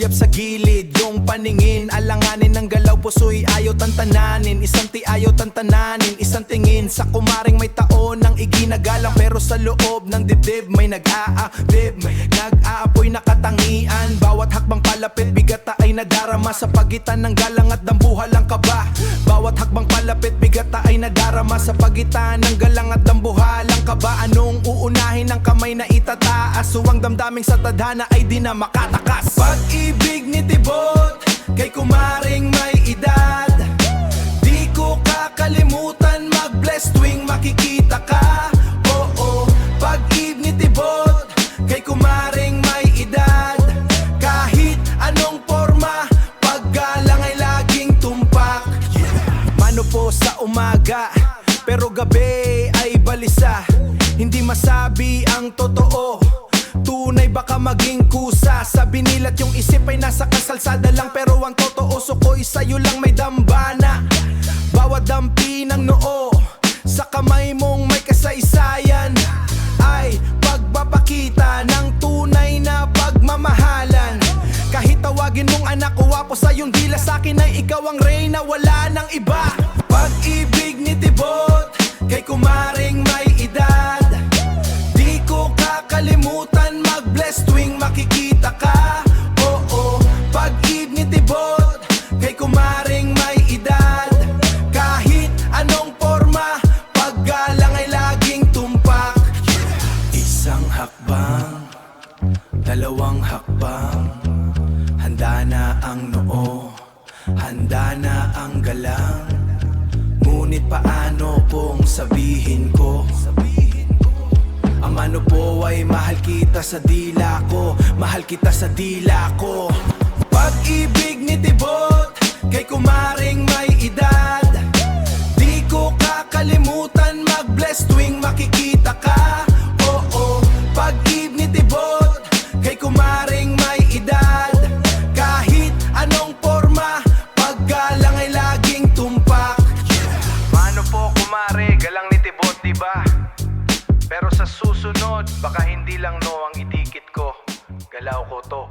sulyap sa gilid, yung paningin. Alanganin ng galaw, puso'y ayaw tantananin. Isang ti ayaw tantananin, isang tingin. Sa kumaring may taon ng iginagalang, pero sa loob ng dibdib may nag-aabib. Nag-aapoy na katangian. Bawat hakbang palapit, bigata ay nadarama. Sa pagitan ng galang at dambuhalang kaba. Bawat hakbang palapit, bigata ay nadarama. Sa pagitan ng galang at dambuhalang kaba. Anong uunahin ng kamay na itataas? Suwang damdaming sa tadhana ay di na makatakas. Pag-ibig ni Tibot kay kumaring may edad, di ko kakalimutan mag-bless tuwing makikita ka. Oo, pag-ibig ni Tibot kay kumaring may edad. Kahit anong forma, paggalang ay laging tumpak. Mano po sa umaga, pero gabi ay balisa. Hindi masabi ang totoo, tunay baka maging kusa. Sa binilat yung isip ay nasa kasalsada lang, pero ang totoo suko'y sa'yo lang may dambana. Bawat dampi ng noo sa kamay mong may kasaysayan ay pagpapakita ng tunay na pagmamahalan. Kahit tawagin mong anak o wapo sa iyong dila, sa'kin ay ikaw ang reyna, wala nang iba. Pag-ibig ni Tibot kay kumaring may edad, di ko kakalimutan mag-bless tuwing makikita ka. Oo, pag-ibig ni Tibot kay kumaring may edad. Kahit anong forma, paggalang ay laging tumpak. Isang hakbang, dalawang hakbang, handa na ang noo, handa na ang galang. Ngunit paano kung sabihin ko ang ano po ay mahal kita sa dila ko, mahal kita sa dila ko. Pag-ibig ni Tibot kay kumaring may edad, di ko kakalimutan mag-bless tuwing makikita ka. Oo, pag-ibig ni Tibot kay kumaring may edad. Kahit anong forma, paggalang ay laging tumpak. Mano po kumare, galang ni Tibot diba? Pero sa susunod, baka hindi lang no ang idikit ko, galaw ko to.